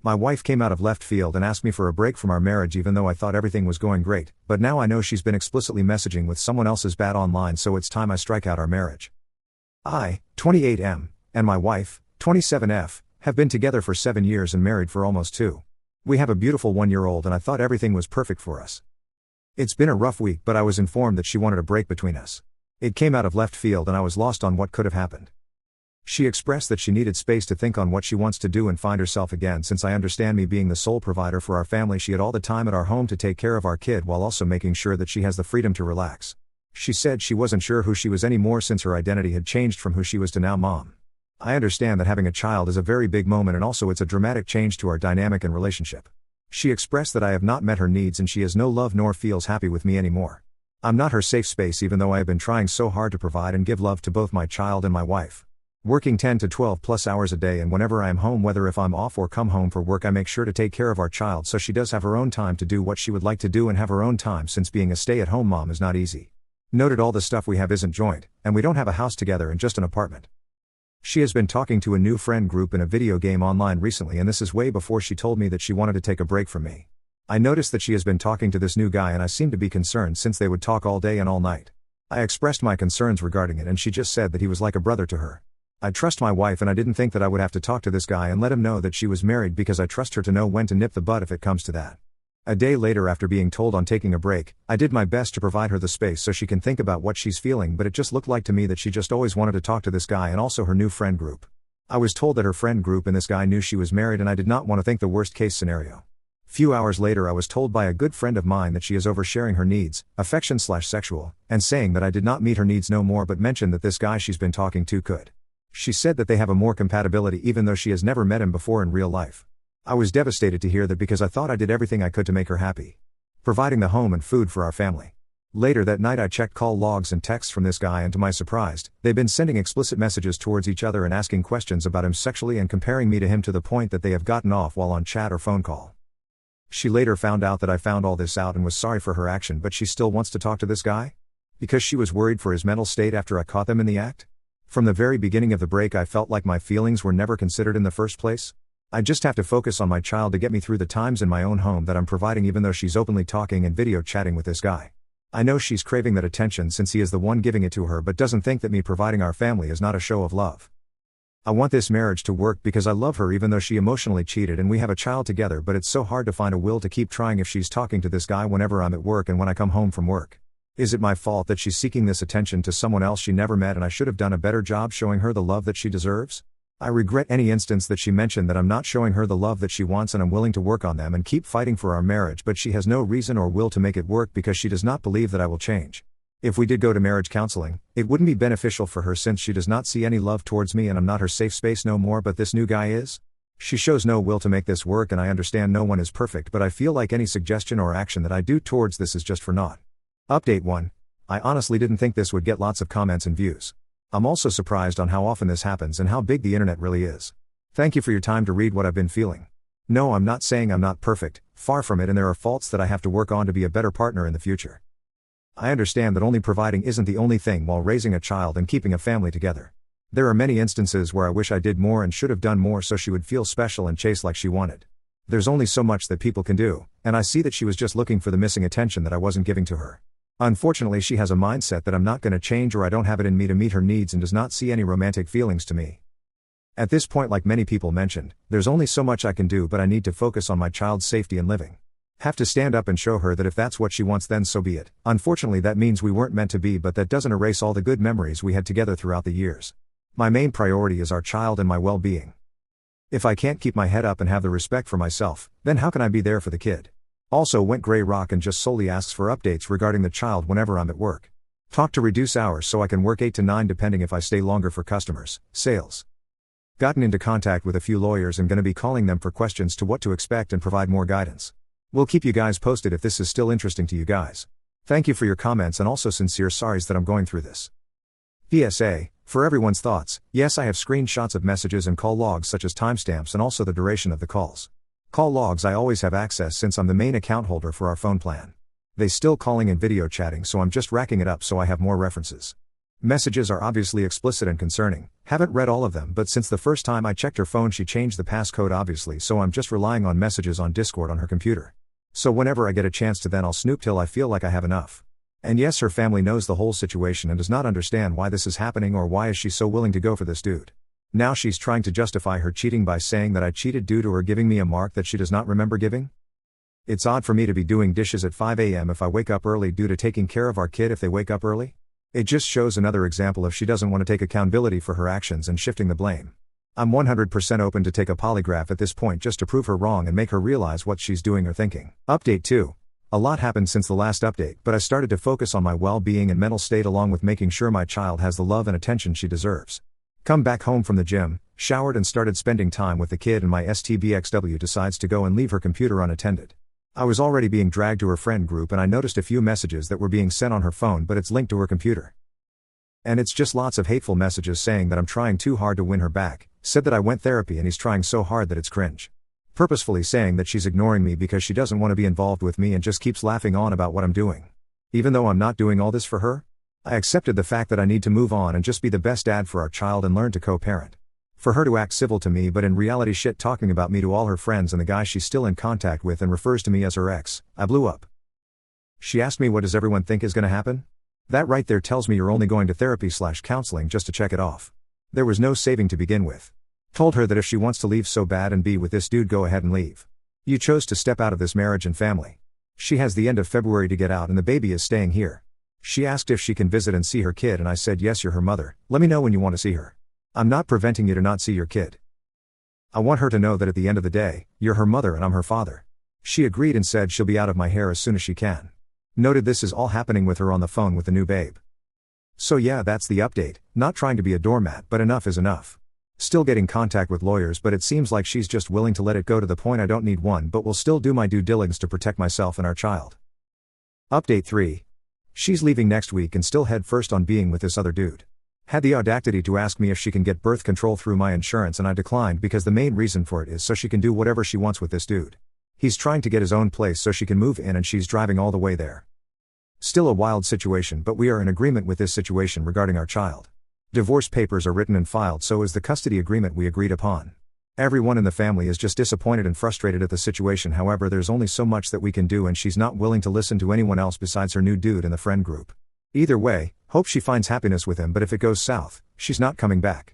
My wife came out of left field and asked me for a break from our marriage even though I thought everything was going great, but now I know she's been explicitly messaging with someone else's bad online, so it's time I strike out our marriage. I, 28M, and my wife, 27F, have been together for 7 years and married for almost 2. We have a beautiful 1-year-old and I thought everything was perfect for us. It's been a rough week, but I was informed that she wanted a break between us. It came out of left field and I was lost on what could have happened. She expressed that she needed space to think on what she wants to do and find herself again. Since I understand me being the sole provider for our family, she had all the time at our home to take care of our kid while also making sure that she has the freedom to relax. She said she wasn't sure who she was anymore since her identity had changed from who she was to now mom. I understand that having a child is a very big moment and also it's a dramatic change to our dynamic and relationship. She expressed that I have not met her needs and she has no love nor feels happy with me anymore. I'm not her safe space even though I have been trying so hard to provide and give love to both my child and my wife. Working 10 to 12 plus hours a day, and whenever I am home, whether if I'm off or come home for work, I make sure to take care of our child so she does have her own time to do what she would like to do and have her own time, since being a stay-at-home mom is not easy. Noted all the stuff we have isn't joint, and we don't have a house together and just an apartment. She has been talking to a new friend group in a video game online recently, and this is way before she told me that she wanted to take a break from me. I noticed that she has been talking to this new guy and I seemed to be concerned since they would talk all day and all night. I expressed my concerns regarding it and she just said that he was like a brother to her. I trust my wife and I didn't think that I would have to talk to this guy and let him know that she was married because I trust her to know when to nip the bud if it comes to that. A day later, after being told on taking a break, I did my best to provide her the space so she can think about what she's feeling, but it just looked like to me that she just always wanted to talk to this guy and also her new friend group. I was told that her friend group and this guy knew she was married and I did not want to think the worst case scenario. Few hours later I was told by a good friend of mine that she is oversharing her needs, affection/sexual, and saying that I did not meet her needs no more, but mentioned that this guy she's been talking to could. She said that they have a more compatibility even though she has never met him before in real life. I was devastated to hear that because I thought I did everything I could to make her happy, providing the home and food for our family. Later that night I checked call logs and texts from this guy, and to my surprise, they've been sending explicit messages towards each other and asking questions about him sexually and comparing me to him to the point that they have gotten off while on chat or phone call. She later found out that I found all this out and was sorry for her action, but she still wants to talk to this guy? Because she was worried for his mental state after I caught them in the act? From the very beginning of the break I felt like my feelings were never considered in the first place. I just have to focus on my child to get me through the times in my own home that I'm providing, even though she's openly talking and video chatting with this guy. I know she's craving that attention since he is the one giving it to her, but doesn't think that me providing our family is not a show of love. I want this marriage to work because I love her even though she emotionally cheated and we have a child together, but it's so hard to find a will to keep trying if she's talking to this guy whenever I'm at work and when I come home from work. Is it my fault that she's seeking this attention to someone else she never met and I should have done a better job showing her the love that she deserves? I regret any instance that she mentioned that I'm not showing her the love that she wants, and I'm willing to work on them and keep fighting for our marriage, but she has no reason or will to make it work because she does not believe that I will change. If we did go to marriage counseling, it wouldn't be beneficial for her since she does not see any love towards me and I'm not her safe space no more, but this new guy is? She shows no will to make this work, and I understand no one is perfect, but I feel like any suggestion or action that I do towards this is just for naught. Update 1. I honestly didn't think this would get lots of comments and views. I'm also surprised on how often this happens and how big the internet really is. Thank you for your time to read what I've been feeling. No, I'm not saying I'm not perfect, far from it, and there are faults that I have to work on to be a better partner in the future. I understand that only providing isn't the only thing while raising a child and keeping a family together. There are many instances where I wish I did more and should have done more so she would feel special and chase like she wanted. There's only so much that people can do, and I see that she was just looking for the missing attention that I wasn't giving to her. Unfortunately, she has a mindset that I'm not going to change, or I don't have it in me to meet her needs, and does not see any romantic feelings to me. At this point, like many people mentioned, there's only so much I can do, but I need to focus on my child's safety and living. Have to stand up and show her that if that's what she wants, then so be it. Unfortunately, that means we weren't meant to be, but that doesn't erase all the good memories we had together throughout the years. My main priority is our child and my well-being. If I can't keep my head up and have the respect for myself, then how can I be there for the kid? Also went gray rock and just solely asks for updates regarding the child whenever I'm at work. Talk to reduce hours so I can work 8 to 9 depending if I stay longer for customers, sales. Gotten into contact with a few lawyers and gonna be calling them for questions to what to expect and provide more guidance. We'll keep you guys posted if this is still interesting to you guys. Thank you for your comments and also sincere sorries that I'm going through this. PSA, for everyone's thoughts, yes, I have screenshots of messages and call logs such as timestamps and also the duration of the calls. Call logs I always have access since I'm the main account holder for our phone plan. They still calling and video chatting, so I'm just racking it up so I have more references. Messages are obviously explicit and concerning. Haven't read all of them, but since the first time I checked her phone she changed the passcode obviously, so I'm just relying on messages on Discord on her computer. So whenever I get a chance to, then I'll snoop till I feel like I have enough. And yes, her family knows the whole situation and does not understand why this is happening or why is she so willing to go for this dude. Now she's trying to justify her cheating by saying that I cheated due to her giving me a mark that she does not remember giving? It's odd for me to be doing dishes at 5 a.m. if I wake up early due to taking care of our kid if they wake up early? It just shows another example of she doesn't want to take accountability for her actions and shifting the blame. I'm 100% open to take a polygraph at this point just to prove her wrong and make her realize what she's doing or thinking. Update 2. A lot happened since the last update, but I started to focus on my well-being and mental state along with making sure my child has the love and attention she deserves. Come back home from the gym, showered and started spending time with the kid, and my STBXW decides to go and leave her computer unattended. I was already being dragged to her friend group and I noticed a few messages that were being sent on her phone, but it's linked to her computer. And it's just lots of hateful messages saying that I'm trying too hard to win her back, said that I went therapy and he's trying so hard that it's cringe. Purposefully saying that she's ignoring me because she doesn't want to be involved with me and just keeps laughing on about what I'm doing. Even though I'm not doing all this for her, I accepted the fact that I need to move on and just be the best dad for our child and learn to co-parent. For her to act civil to me but in reality shit talking about me to all her friends and the guy she's still in contact with and refers to me as her ex, I blew up. She asked me, what does everyone think is gonna happen? That right there tells me you're only going to therapy/counseling just to check it off. There was no saving to begin with. Told her that if she wants to leave so bad and be with this dude, go ahead and leave. You chose to step out of this marriage and family. She has the end of February to get out and the baby is staying here. She asked if she can visit and see her kid and I said yes, you're her mother, let me know when you want to see her. I'm not preventing you to not see your kid. I want her to know that at the end of the day, you're her mother and I'm her father. She agreed and said she'll be out of my hair as soon as she can. Noted this is all happening with her on the phone with the new babe. So yeah, that's the update, not trying to be a doormat but enough is enough. Still getting contact with lawyers but it seems like she's just willing to let it go to the point I don't need one but will still do my due diligence to protect myself and our child. Update 3. She's leaving next week and still head first on being with this other dude. Had the audacity to ask me if she can get birth control through my insurance and I declined because the main reason for it is so she can do whatever she wants with this dude. He's trying to get his own place so she can move in and she's driving all the way there. Still a wild situation but we are in agreement with this situation regarding our child. Divorce papers are written and filed, so is the custody agreement we agreed upon. Everyone in the family is just disappointed and frustrated at the situation, however there's only so much that we can do and she's not willing to listen to anyone else besides her new dude in the friend group. Either way, hope she finds happiness with him, but if it goes south, she's not coming back.